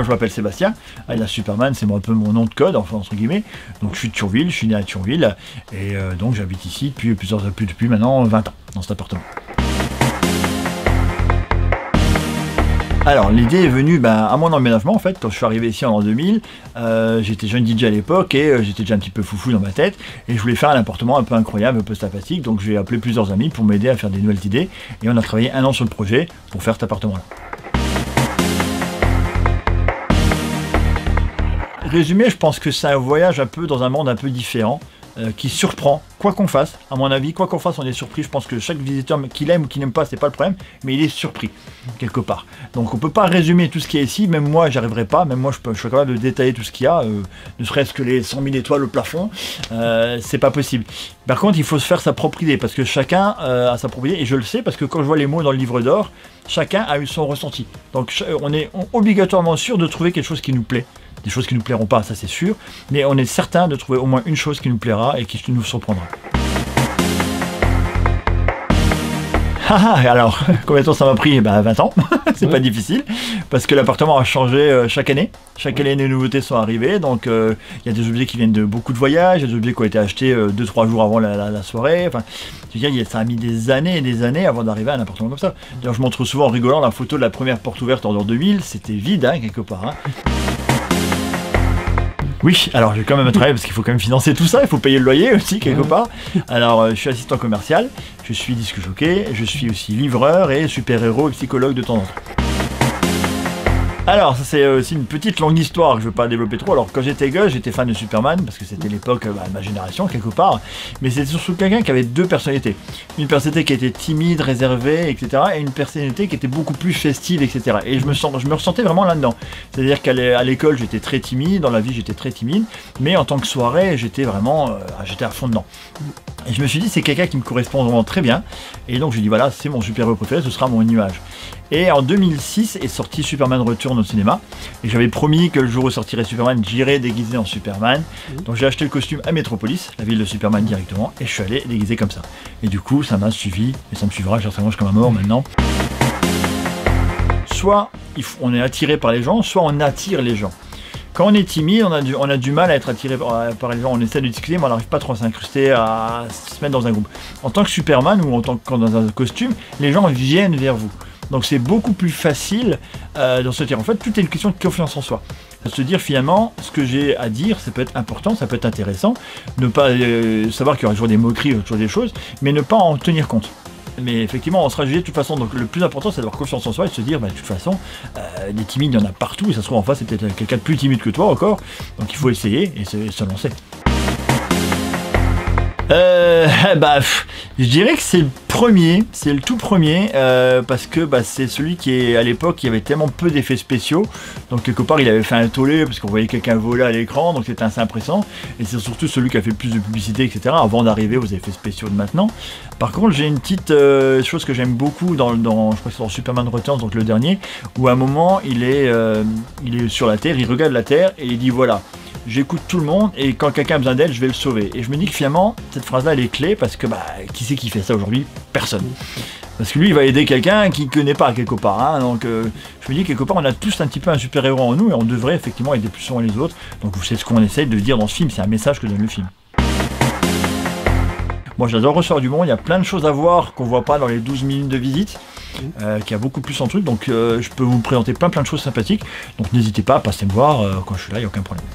moi je m'appelle Sébastien, alias Superman, c'est un peu mon nom de code, enfin entre guillemets. Donc je suis de Thionville, je suis né à Thionville, et donc j'habite ici depuis maintenant 20 ans, dans cet appartement. Alors l'idée est venue à mon emménagement en fait, quand je suis arrivé ici en l'an 2000, j'étais jeune DJ à l'époque et j'étais déjà un petit peu foufou dans ma tête et je voulais faire un appartement un peu incroyable, un peu sympathique, donc j'ai appelé plusieurs amis pour m'aider à faire des nouvelles idées et on a travaillé 1 an sur le projet pour faire cet appartement là. Résumé, je pense que c'est un voyage un peu dans un monde un peu différent, qui surprend, quoi qu'on fasse, à mon avis, quoi qu'on fasse, on est surpris. Je pense que chaque visiteur, qu'il aime ou qu'il n'aime pas, c'est pas le problème, mais il est surpris, quelque part. Donc on peut pas résumer tout ce qu'il y a ici, même moi j'y arriverai pas, même moi je suis capable de détailler tout ce qu'il y a, ne serait-ce que les 100 000 étoiles au plafond, c'est pas possible. Par contre, il faut se faire sa propre idée, parce que chacun a sa propre idée, et je le sais, parce que quand je vois les mots dans le livre d'or, chacun a eu son ressenti. Donc on est obligatoirement sûr de trouver quelque chose qui nous plaît. Des choses qui nous plairont pas, ça c'est sûr, mais on est certain de trouver au moins une chose qui nous plaira et qui nous surprendra. Alors, combien de temps ça m'a pris? 20 ans, c'est pas difficile, parce que l'appartement a changé chaque année. Chaque année, des nouveautés sont arrivées, donc il y a des objets qui viennent de beaucoup de voyages, il y a des objets qui ont été achetés 2-3 jours avant la soirée. Enfin, je veux dire, ça a mis des années et des années avant d'arriver à un appartement comme ça. D'ailleurs, je montre souvent en rigolant la photo de la première porte ouverte en l'an 2000, c'était vide, hein, quelque part. Hein. Oui, alors j'ai quand même un travail parce qu'il faut quand même financer tout ça, il faut payer le loyer aussi quelque part. Alors je suis assistant commercial, je suis disque jockey, je suis aussi livreur et super-héros et psychologue de temps en temps. Alors, ça c'est aussi une petite longue histoire que je ne veux pas développer trop. Alors, quand j'étais gosse, j'étais fan de Superman, parce que c'était l'époque de ma génération, quelque part. Mais c'était surtout quelqu'un qui avait 2 personnalités. Une personnalité qui était timide, réservée, etc. Et une personnalité qui était beaucoup plus festive, etc. Et je me ressentais vraiment là-dedans. C'est-à-dire qu'à l'école, j'étais très timide, dans la vie, j'étais très timide. Mais en tant que soirée, j'étais vraiment j'étais à fond dedans. Et je me suis dit, c'est quelqu'un qui me correspond vraiment très bien. Et donc, je dis, voilà, c'est mon super-héros préféré, ce sera mon image. Et en 2006 est sorti Superman Return au cinéma. Et j'avais promis que le jour où sortirait Superman, j'irais déguisé en Superman. Donc j'ai acheté le costume à Metropolis, la ville de Superman directement, et je suis allé déguisé comme ça. Et du coup, ça m'a suivi, et ça me suivra, je mange comme un mort maintenant. Soit on est attiré par les gens, soit on attire les gens. Quand on est timide, on a du mal à être attiré par les gens, on essaie de discuter, mais on n'arrive pas trop à s'incruster, à se mettre dans un groupe. En tant que Superman ou dans un costume, les gens viennent vers vous. Donc c'est beaucoup plus facile de se dire, en fait, tout est une question de confiance en soi. De se dire finalement, ce que j'ai à dire, ça peut être important, ça peut être intéressant, ne pas savoir qu'il y aura toujours des moqueries, toujours des choses, mais ne pas en tenir compte. Mais effectivement, on sera jugé de toute façon, donc le plus important c'est d'avoir confiance en soi et de se dire, de toute façon, des timides, il y en a partout, et ça se trouve en face, c'est peut-être quelqu'un de plus timide que toi encore, donc il faut essayer et se lancer. Je dirais que c'est le premier, c'est le tout premier, parce que c'est celui qui est à l'époque, il y avait tellement peu d'effets spéciaux, donc quelque part il avait fait un tollé parce qu'on voyait quelqu'un voler à l'écran, donc c'était assez impressionnant, et c'est surtout celui qui a fait le plus de publicité, etc., avant d'arriver aux effets spéciaux de maintenant. Par contre, j'ai une petite chose que j'aime beaucoup je crois que c'est dans Superman Returns, donc le dernier, où à un moment il est sur la Terre, il regarde la Terre et il dit voilà, j'écoute tout le monde et quand quelqu'un a besoin d'aide, je vais le sauver. Et je me dis que finalement, cette phrase-là, elle est clé parce que qui c'est qui fait ça aujourd'hui? Personne. Parce que lui, il va aider quelqu'un qu'il ne connaît pas quelque part. Hein. Donc je me dis quelque part, on a tous un petit peu un super-héros en nous et on devrait effectivement aider plus souvent les autres. Donc c'est ce qu'on essaye de dire dans ce film, c'est un message que donne le film. Moi j'adore Ressort du Monde, il y a plein de choses à voir qu'on ne voit pas dans les 12 minutes de visite. Qu'il y a beaucoup plus en truc, donc je peux vous présenter plein de choses sympathiques. Donc n'hésitez pas à passer me voir quand je suis là, il n'y a aucun problème.